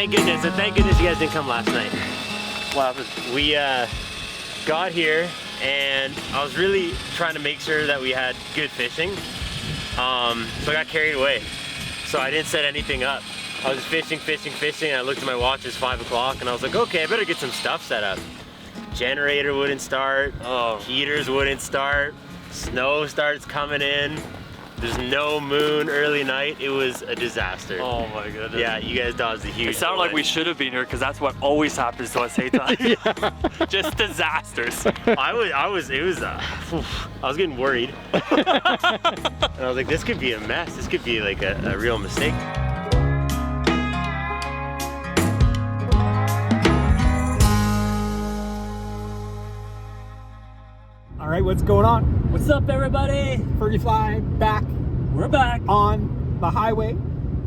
thank goodness, and thank goodness you guys didn't come last night. What happened? We got here, and I was really trying to make sure that we had good fishing. So I got carried away. So I didn't set anything up. I was just fishing, and I looked at my watch, it's 5 o'clock, and I was like, okay, I better get some stuff set up. Generator wouldn't start, heaters wouldn't start, snow starts coming in. There's no moon early night. It was a disaster. Oh my goodness. Yeah, you guys dodged a huge It sounded like we should have been here because that's what always happens to us, hey Ty? Just disasters. I was getting worried. And I was like, this could be a mess. This could be like a real mistake. All right, what's going on? What's up, everybody? Fergie Fly back We're back. on the highway.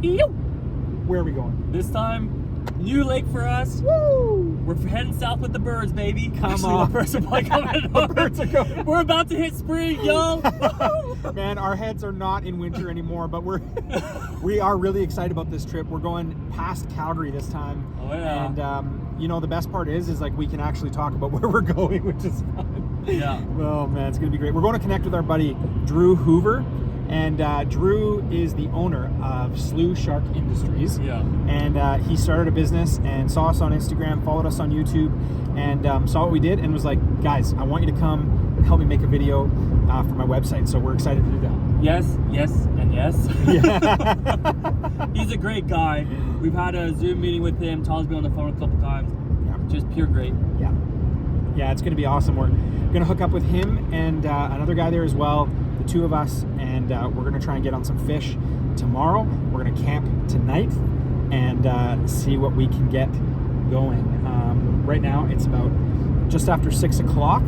Ew. Where are we going? This time, new lake for us. Woo! We're heading south with the birds, baby. Come Actually, on. the birds are probably coming over. Birds are coming. We're about to hit spring, yo. Man, our heads are not in winter anymore, but we are really excited about this trip. We're going past Calgary this time. Oh yeah. And you know, the best part is like we can actually talk about where we're going, which is fun. Yeah. Oh man, it's gonna be great. We're going to connect with our buddy Drew Hoover, and Drew is the owner of Sloughshark Industries. Yeah. And he started a business and saw us on Instagram, followed us on YouTube, and saw what we did and was like, guys, I want you to come and help me make a video for my website. So we're excited to do that. Yes, yes, and yes. Yeah. He's a great guy. We've had a Zoom meeting with him. Tom's been on the phone a couple times. Yeah. Just pure great. Yeah. Yeah, it's going to be awesome. We're going to hook up with him and another guy there as well, the two of us, and we're going to try and get on some fish tomorrow. We're going to camp tonight and see what we can get going. Right now, it's about just after 6 o'clock.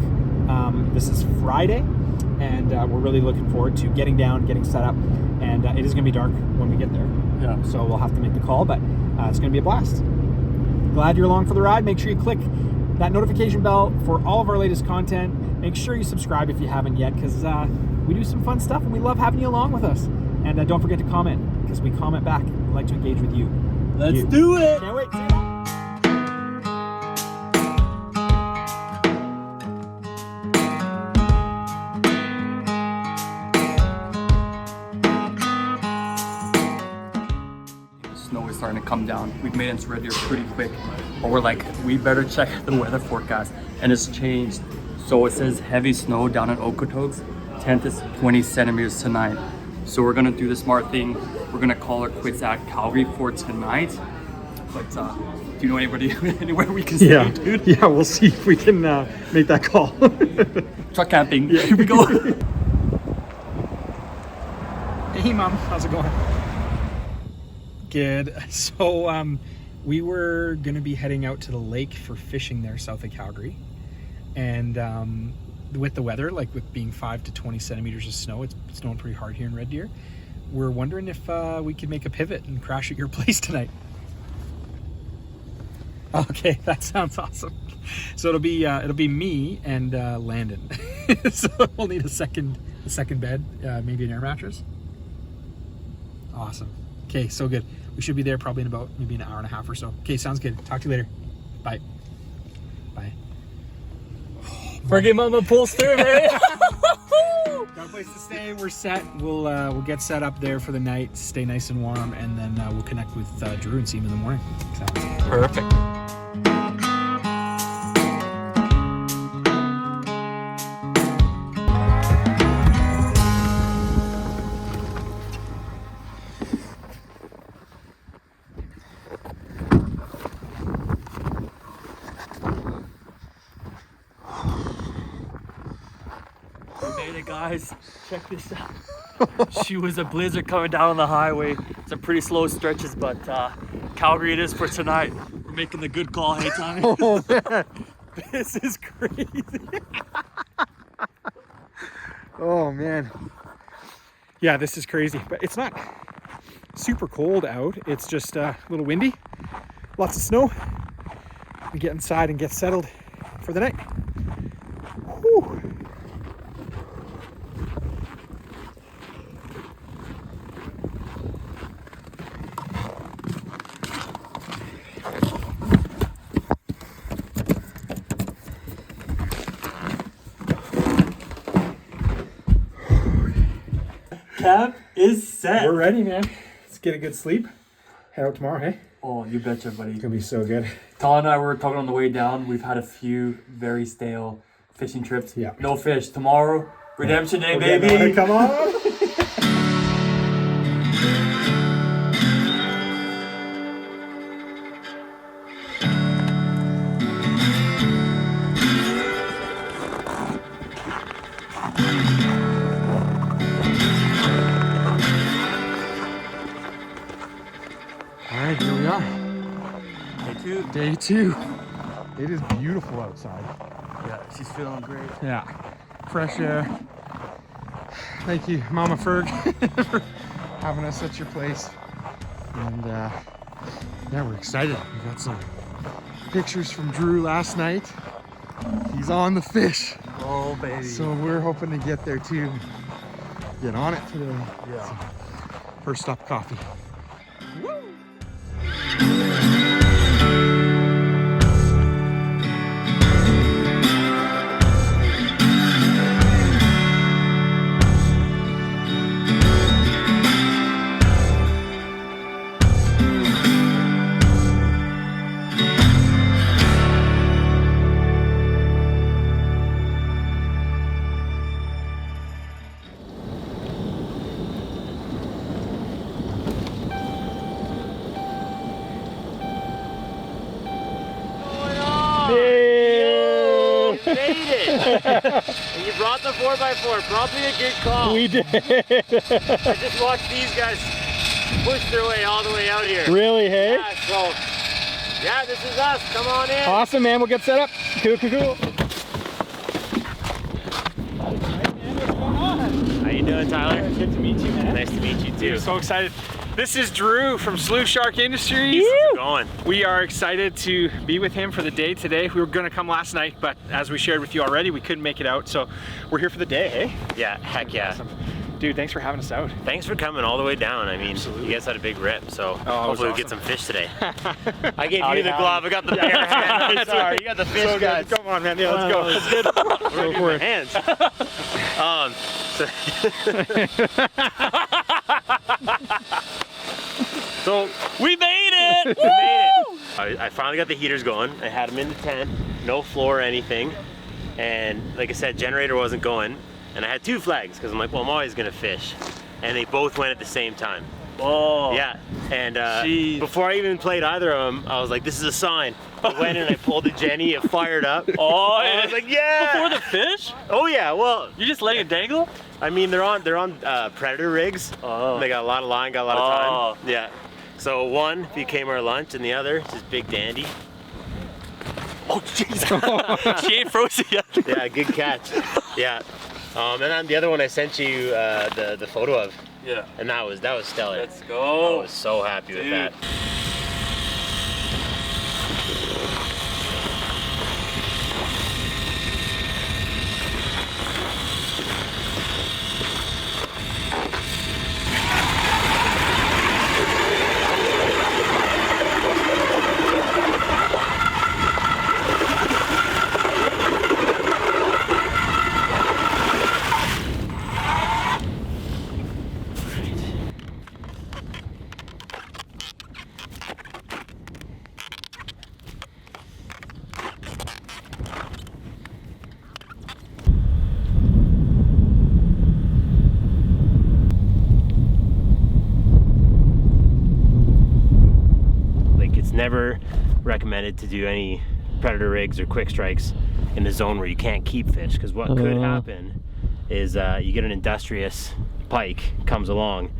This is Friday, and we're really looking forward to getting down, getting set up, and it is going to be dark when we get there. Yeah. So we'll have to make the call, but it's going to be a blast. Glad you're along for the ride. Make sure you click that notification bell for all of our latest content. Make sure you subscribe if you haven't yet, because we do some fun stuff and we love having you along with us. And don't forget to comment, because we comment back. We like to engage with you. Let's do it. Can't wait. See you. Snow is starting to come down. We've made it to Red Deer pretty quick, but we're like, we better check the weather forecast, and it's changed. So it says heavy snow down in Okotoks, 10 to 20 centimeters tonight. So we're gonna do the smart thing. We're gonna call it quits at Calgary for tonight. But do you know anybody anywhere we can stay, dude? Yeah, we'll see if we can make that call. Truck camping. Yeah. Here we go. Hey, Mom. How's it going? Good. So we were going to be heading out to the lake for fishing there south of Calgary. And with the weather, like with being 5 to 20 centimeters of snow, it's snowing pretty hard here in Red Deer. We're wondering if we could make a pivot and crash at your place tonight. Okay, that sounds awesome. So it'll be me and Landon. So we'll need a second bed, maybe an air mattress. Awesome. Okay, so good. We should be there probably in about maybe an hour and a half or so. Okay, sounds good. Talk to you later. Bye. Bye. Friggin' mama pulls through, man. Got a place to stay. We're set. We'll get set up there for the night. Stay nice and warm, and then we'll connect with Drew and see him in the morning. So. Perfect. Guys, check this out. She was a blizzard coming down on the highway. Some pretty slow stretches, but Calgary it is for tonight. We're making the good call. Hey, Tommy. Oh man, this is crazy. Oh man. Yeah, this is crazy, but it's not super cold out. It's just a little windy. Lots of snow. We get inside and get settled for the night. Whew. camp is set. We're ready, man. Let's get a good sleep. Head out tomorrow, hey? Oh, you betcha, buddy. It's gonna be so good. Colin and I were talking on the way down. We've had a few very stale fishing trips. Yeah. No fish. Tomorrow, redemption day, Okay, baby. come on. All right, here we are. Day two. It is beautiful outside. Yeah, she's feeling great. Yeah, fresh air. Thank you, Mama Ferg, for having us at your place. And yeah, we're excited. We got some pictures from Drew last night. He's on the fish. Oh, baby. So we're hoping to get there too. Get on it today. Yeah. So, first stop, coffee. And you brought the 4x4, probably a good call. We did. I just watched these guys push their way all the way out here. Really, hey? Yeah, so, yeah, this is us. Come on in. Awesome, man. We'll get set up. Cool, cool, cool. How you doing, Tyler? Good to meet you, man. Nice to meet you too. So excited. This is Drew from Sloughshark Industries. How's it going? We are excited to be with him for the day today. We were gonna come last night, but as we shared with you already, we couldn't make it out. So we're here for the day, hey? Yeah, heck yeah. Awesome. Dude, thanks for having us out. Thanks for coming all the way down. I mean, you guys had a big rip, so hopefully we'll get some fish today. I gave you the glove, I got the bare hand. Sorry, you got the fish, So guys. good. Come on, man. Yeah, let's go. That's good. We're gonna do hands. So we made it! We made it! I finally got the heaters going. I had them in the tent, no floor or anything. And like I said, generator wasn't going. And I had two flags, because I'm like, well, I'm always gonna fish. And they both went at the same time. Oh. Yeah, and before I even played either of them, I was like, this is a sign. I went and I pulled the Jenny, it fired up. Oh, I was like, yeah! Before the fish? Oh yeah, well, You're just letting it dangle? I mean, they're on predator rigs. Oh. They got a lot of line, got a lot of time. Yeah. So one became our lunch, and the other just big dandy. Oh, jeez. She ain't frozen yet. Yeah, good catch. Yeah. And then the other one I sent you the photo of. Yeah. And that was stellar. Let's go. I was so happy with that. Never recommended to do any predator rigs or quick strikes in the zone where you can't keep fish, because what could happen is you get an industrious pike comes along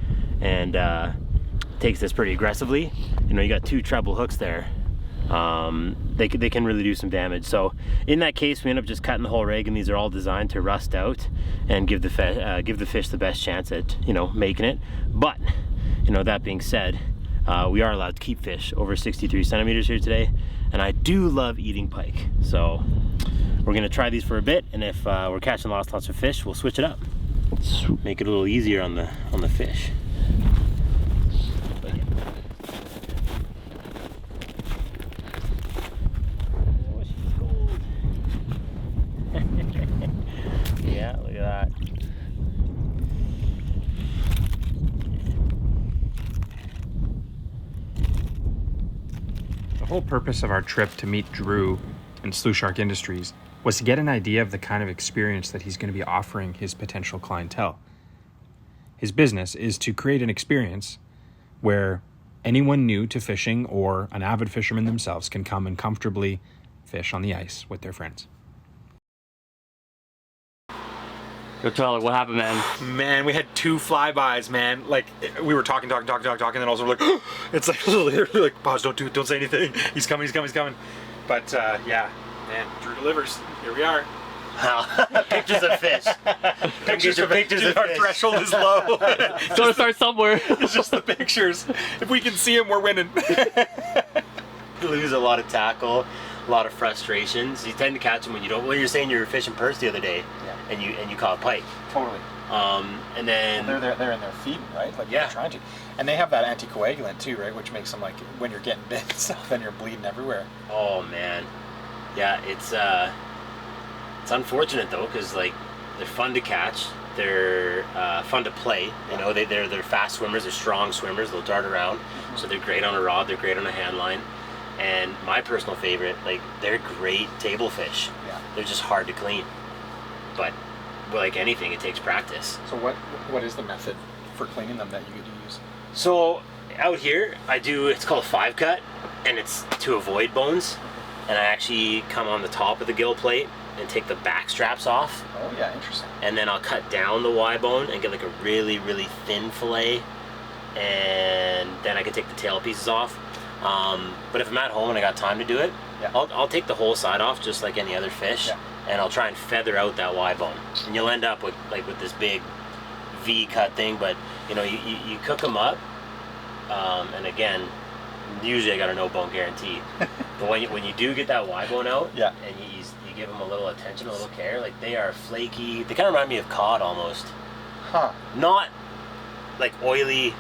and takes this pretty aggressively. You know, you got two treble hooks there. They can really do some damage. So in that case, we end up just cutting the whole rig, and these are all designed to rust out and give the fish the best chance at, you know, making it. But, you know, that being said, we are allowed to keep fish over 63 centimeters here today, and I do love eating pike. So we're gonna try these for a bit, and if we're catching lots of fish, we'll switch it up. Make it a little easier on the fish. Oh, she's cold. Yeah, look at that. whole purpose of our trip to meet Drew and Sloughshark Industries was to get an idea of the kind of experience that he's going to be offering his potential clientele. His business is to create an experience where anyone new to fishing or an avid fisherman themselves can come and comfortably fish on the ice with their friends. Yo, Tyler, what happened, man? Man, we had 2 flybys, man. Like, we were talking, and then also we're like, it's like literally like, pause, don't say anything. He's coming. But yeah, man, Drew delivers. Here we are. Pictures of fish. Pictures of Our fish. Threshold is low. Gotta start somewhere. It's just the pictures. If we can see him, we're winning. You lose a lot of tackle, a lot of frustrations. You tend to catch them when you don't. Well, you're saying you were fishing purse the other day, and you caught pike. Totally. And then They're in there feeding, right? Like Yeah. they're trying to, and they have that anticoagulant too, right? Which makes them like when you're getting bit, so then you're bleeding everywhere. oh man, yeah, it's unfortunate though, because like they're fun to catch, they're fun to play. You know, they're fast swimmers, they're strong swimmers, they'll dart around, so they're great on a rod, they're great on a hand line. And my personal favorite, like they're great table fish. Yeah. They're just hard to clean, but like anything, it takes practice. So what is the method for cleaning them that you could use? So out here, it's called a 5-cut, and it's to avoid bones. And I actually come on the top of the gill plate and take the back straps off, Oh yeah, interesting. and then I'll cut down the Y bone and get like a really, really thin fillet, and then I can take the tail pieces off. But if I'm at home and I got time to do it, Yeah. I'll take the whole side off just like any other fish, Yeah. and I'll try and feather out that Y bone, and you'll end up with this big V cut thing. But you know, you cook them up, and again, usually I got a no bone guarantee. But when you do get that Y bone out, Yeah. and you give them a little attention, a little care, like they are flaky. They kind of remind me of cod almost. Huh. Not like oily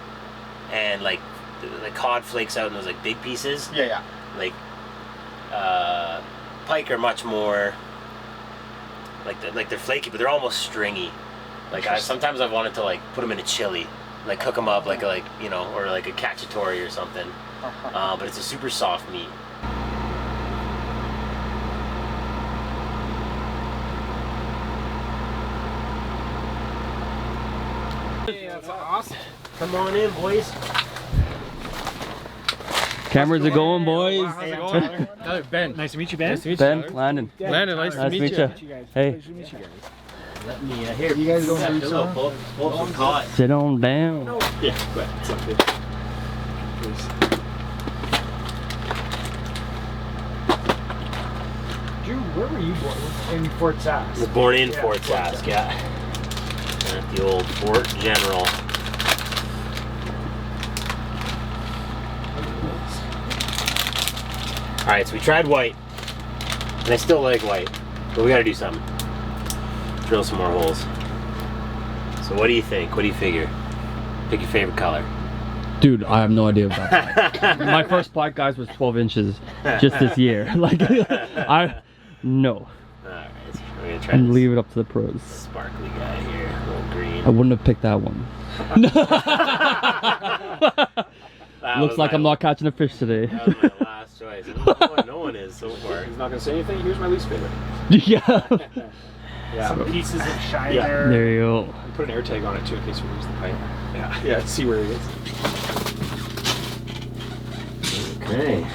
and like cod flakes out in those like big pieces. Yeah. Like pike are much more like they're flaky, but they're almost stringy. Like sometimes I've wanted to like put them in a chili, like cook them up like you know, or like a cacciatore or something. But it's a super soft meat. That's awesome. Come on in, boys. Cameras are going, boys. How's it going? Ben. Nice to meet you, Ben. Ben, Landon. Landon, nice Nice to meet you. Hey, Nice to meet you guys. Let me here. You guys going to Pull some cod. sit on down. Yeah, go ahead. It's okay. Please. Drew, where were you born? In Fort I Sask. was born in Yeah, Fort Sask, yeah. At the old Fort General. Alright, so we tried white. And I still like white. But we gotta do something. Drill some more holes. So what do you think? What do you figure? Pick your favorite color. Dude, I have no idea about that. My first pike, guys, was 12 inches just this year. Like, no. Alright, we're gonna try And this leave it up to the pros. sparkly guy here. A little green. I wouldn't have picked that one. That Looks was like my- I'm not catching a fish today. That was my last choice. No one is so far. He's not going to say anything. Here's my least favorite. Yeah. Some pieces of shiner. Yeah. There you go. Put an air tag on it too in case we lose the pipe. Yeah, see where he is. Okay.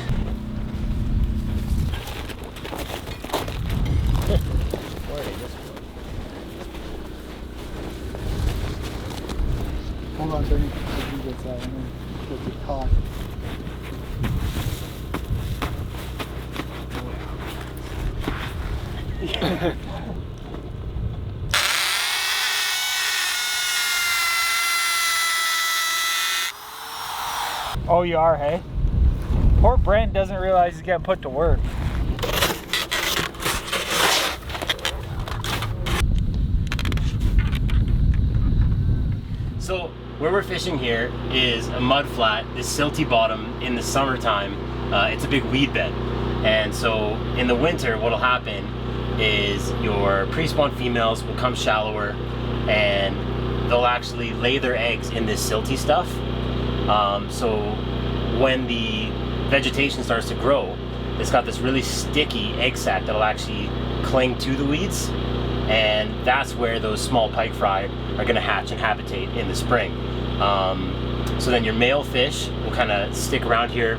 Hold on, Bernie. He gets that and then gets it caught. Oh, you are, hey? Poor Brent doesn't realize he's getting put to work. So where we're fishing here is a mud flat, this silty bottom in the summertime. It's a big weed bed. And so in the winter, what'll happen is your pre-spawn females will come shallower and they'll actually lay their eggs in this silty stuff. So when the vegetation starts to grow, it's got this really sticky egg sac that'll actually cling to the weeds, and that's where those small pike fry are going to hatch and habitate in the spring. So then your male fish will kind of stick around here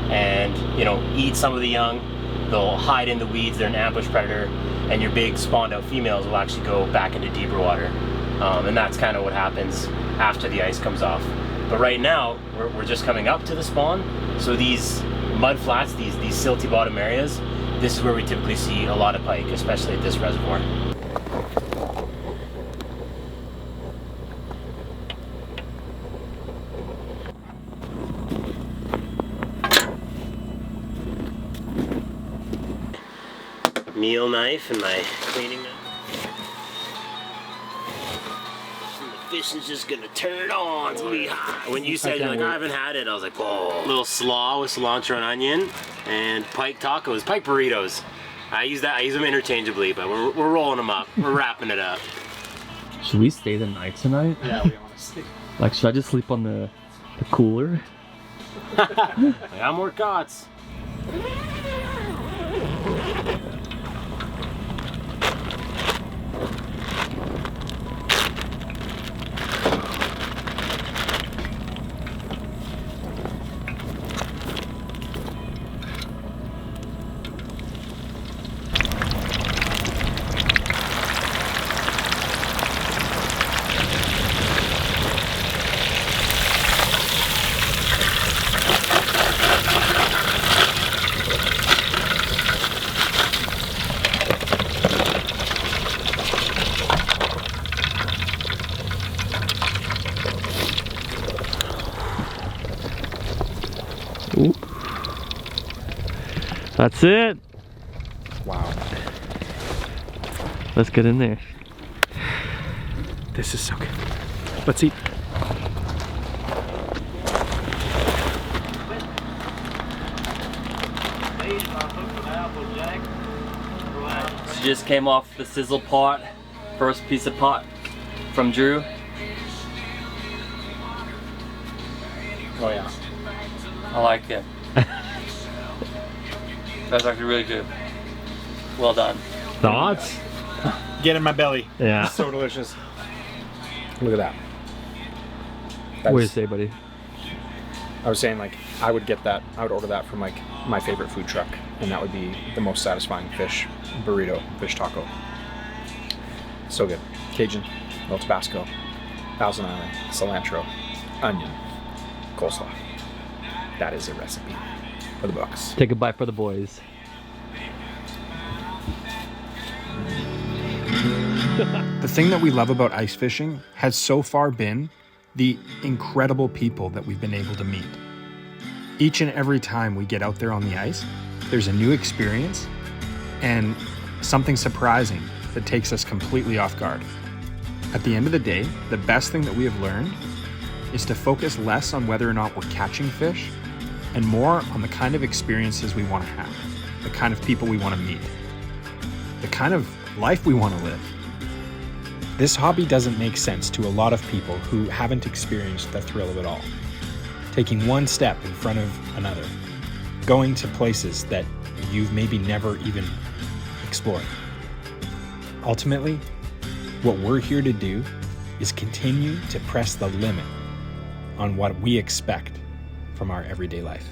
and, you know, eat some of the young. They'll hide in the weeds, they're an ambush predator, and your big spawned out females will actually go back into deeper water. And that's kind of what happens after the ice comes off. But right now, we're just coming up to the spawn, so these mud flats, these silty bottom areas, this is where we typically see a lot of pike, especially at this reservoir. Meal knife and my cleaning knife. The fish is just gonna turn on. It's gonna be hot. When you said, like, I haven't had it, I was like, oh. A little slaw with cilantro and onion, and pike tacos, pike burritos. I use them interchangeably, but we're rolling them up. We're wrapping it up. Should we stay the night tonight? Yeah, we honestly. Like, should I just sleep on the cooler? I got more cots. Oop. That's it. Wow. Let's get in there. This is so good. Let's eat. So just came off the sizzle pot. First piece of pot from Drew. Oh yeah. I like it. That's actually really good. Well done. Thoughts? Get in my belly. Yeah. It's so delicious. Look at that. What do you say, buddy? I was saying, like, I would get that. I would order that from, like, my favorite food truck, and that would be the most satisfying fish burrito, fish taco. So good. Cajun, little Tabasco, Thousand Island, cilantro, onion, coleslaw. That is a recipe for the books. Take a bite for the boys. The thing that we love about ice fishing has so far been the incredible people that we've been able to meet. Each and every time we get out there on the ice, there's a new experience and something surprising that takes us completely off guard. At the end of the day, the best thing that we have learned is to focus less on whether or not we're catching fish and more on the kind of experiences we want to have, the kind of people we want to meet, the kind of life we want to live. This hobby doesn't make sense to a lot of people who haven't experienced the thrill of it all. Taking one step in front of another, going to places that you've maybe never even explored. Ultimately, what we're here to do is continue to press the limit on what we expect from our everyday life.